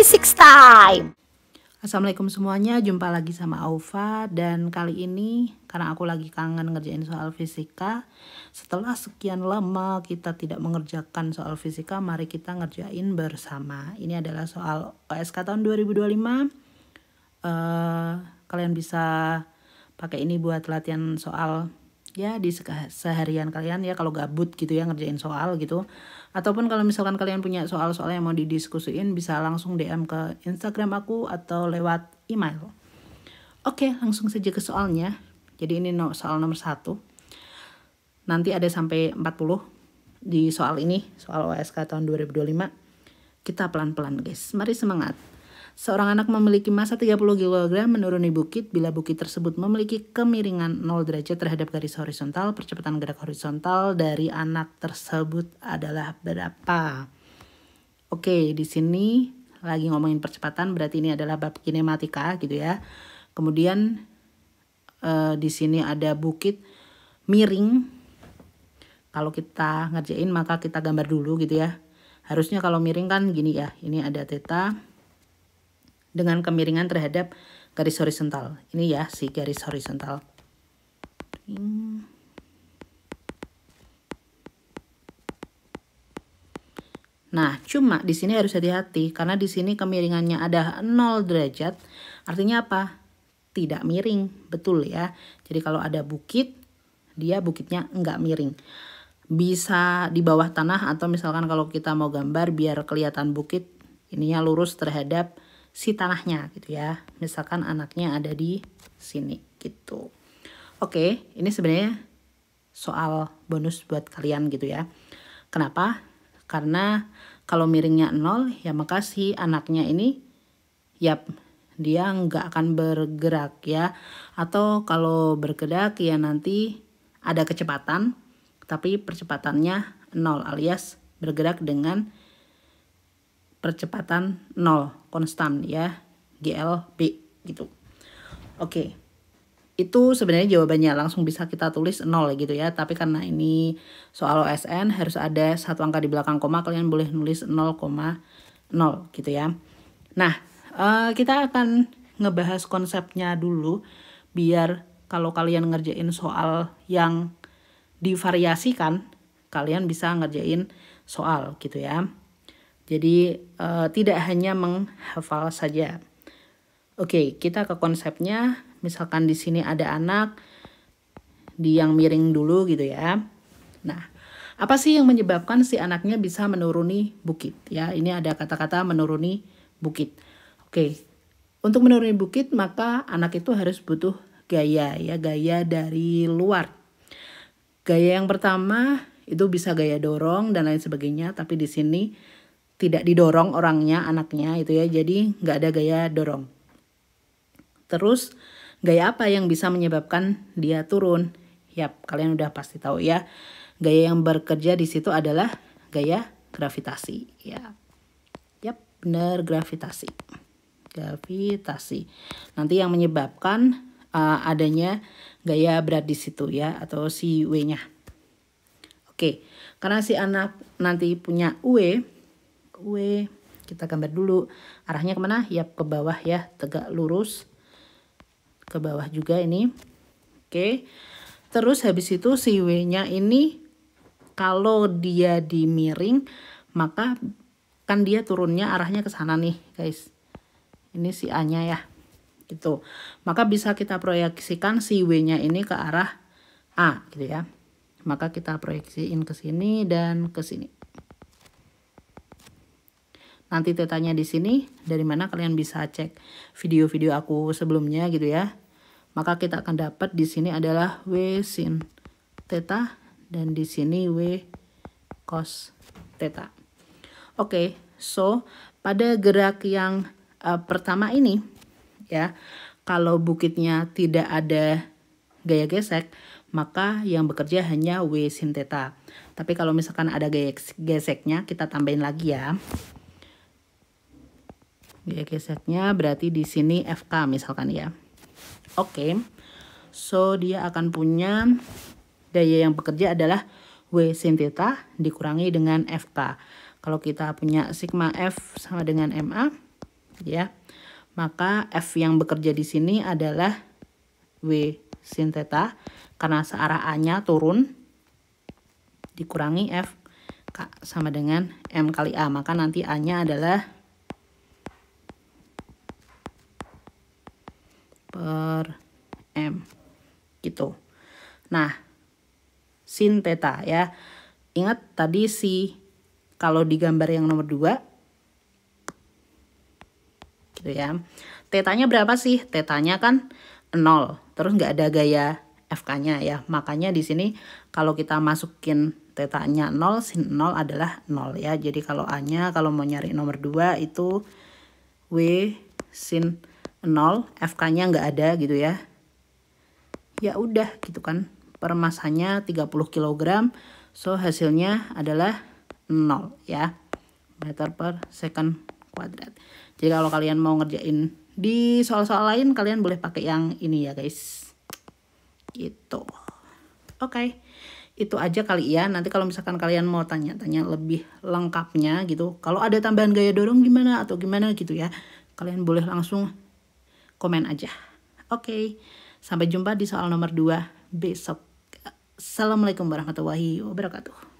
Physics Time. Assalamualaikum semuanya, jumpa lagi sama Aufa. Dan kali ini karena aku lagi kangen ngerjain soal fisika, setelah sekian lama kita tidak mengerjakan soal fisika, mari kita ngerjain bersama. Ini adalah soal OSK tahun 2025. Kalian bisa pakai ini buat latihan soal ya di seharian kalian ya, kalau gabut gitu ya ngerjain soal gitu. Ataupun kalau misalkan kalian punya soal-soal yang mau didiskusiin, bisa langsung DM ke Instagram aku atau lewat email. Oke, langsung saja ke soalnya. Jadi ini soal nomor 1. Nanti ada sampai 40 di soal ini, soal OSK tahun 2025. Kita pelan-pelan guys, mari semangat. Seorang anak memiliki massa 30 kg menuruni bukit. Bila bukit tersebut memiliki kemiringan 0 derajat terhadap garis horizontal, percepatan gerak horizontal dari anak tersebut adalah berapa? Oke, di sini lagi ngomongin percepatan, berarti ini adalah bab kinematika gitu ya. Kemudian di sini ada bukit miring. Kalau kita ngerjain maka kita gambar dulu gitu ya. Harusnya kalau miring kan gini ya. Ini ada theta dengan kemiringan terhadap garis horizontal. Ini ya si garis horizontal. Nah, cuma di sini harus hati-hati karena di sini kemiringannya ada 0 derajat. Artinya apa? Tidak miring, betul ya. Jadi kalau ada bukit, dia bukitnya enggak miring. Bisa di bawah tanah atau misalkan kalau kita mau gambar biar kelihatan bukit, ininya lurus terhadap si tanahnya gitu ya. Misalkan anaknya ada di sini gitu. Oke, ini sebenarnya soal bonus buat kalian gitu ya. Kenapa? Karena kalau miringnya 0 ya maka si anaknya ini dia nggak akan bergerak ya. Atau kalau bergerak ya nanti ada kecepatan tapi percepatannya 0 alias bergerak dengan percepatan 0 konstan ya, GLB gitu. Oke, itu sebenarnya jawabannya langsung bisa kita tulis 0 gitu ya. Tapi karena ini soal OSN harus ada satu angka di belakang koma, kalian boleh nulis 0,0 gitu ya. Nah, kita akan ngebahas konsepnya dulu biar kalau kalian ngerjain soal yang divariasikan, kalian bisa ngerjain soal gitu ya. Jadi tidak hanya menghafal saja. Oke, kita ke konsepnya. Misalkan di sini ada anak yang miring dulu gitu ya. Nah, apa sih yang menyebabkan si anaknya bisa menuruni bukit ya? Ini ada kata-kata menuruni bukit. Oke, untuk menuruni bukit maka anak itu harus butuh gaya ya, gaya dari luar. Gaya yang pertama itu bisa gaya dorong dan lain sebagainya, tapi di sini tidak didorong orangnya, anaknya itu ya, jadi nggak ada gaya dorong. Terus gaya apa yang bisa menyebabkan dia turun? Yap, kalian udah pasti tahu ya. Gaya yang bekerja di situ adalah gaya gravitasi ya. Yap, benar, gravitasi. Gravitasi. Nanti yang menyebabkan adanya gaya berat di situ ya, atau si W-nya. Oke, karena si anak nanti punya W, kita gambar dulu arahnya kemana ya, ke bawah ya, tegak lurus ke bawah juga ini. Oke, terus habis itu si W nya ini kalau dia dimiring maka kan dia turunnya arahnya ke sana nih guys, ini si A nya ya gitu, maka bisa kita proyeksikan si W nya ini ke arah A gitu ya, maka kita proyeksiin ke sini dan ke sini. Nanti tetanya di sini dari mana kalian bisa cek video-video aku sebelumnya gitu ya. Maka kita akan dapat di sini adalah W sin theta dan di sini W cos theta. Oke, so pada gerak yang pertama ini ya, kalau bukitnya tidak ada gaya gesek, maka yang bekerja hanya W sin theta. Tapi kalau misalkan ada gaya geseknya, kita tambahin lagi ya. Gaya geseknya berarti di sini FK misalkan ya. Oke, so dia akan punya gaya yang bekerja adalah W sin theta dikurangi dengan FK. Kalau kita punya sigma F sama dengan MA, ya. Maka F yang bekerja di sini adalah W sin theta, karena searah A-nya turun, dikurangi F sama dengan M kali A, maka nanti A-nya adalah per M gitu. Nah, sin theta ya. Ingat tadi kalau di gambar yang nomor 2 gitu ya. Tetanya berapa sih? Tetanya kan 0. Terus nggak ada gaya FK-nya ya. Makanya di sini kalau kita masukin tetanya 0, sin 0 adalah 0 ya. Jadi kalau A-nya kalau mau nyari nomor 2 itu W sin 0, FK-nya nggak ada gitu ya. Ya udah gitu kan. Per masanya 30 kg. So hasilnya adalah 0 ya. Meter per second kuadrat. Jadi kalau kalian mau ngerjain di soal-soal lain, kalian boleh pakai yang ini ya guys. Gitu. Oke. Itu aja kali ya. Nanti kalau misalkan kalian mau tanya-tanya lebih lengkapnya gitu. Kalau ada tambahan gaya dorong gimana atau gimana gitu ya. Kalian boleh langsung komen aja. Oke. Sampai jumpa di soal nomor 2 besok. Assalamualaikum warahmatullahi wabarakatuh.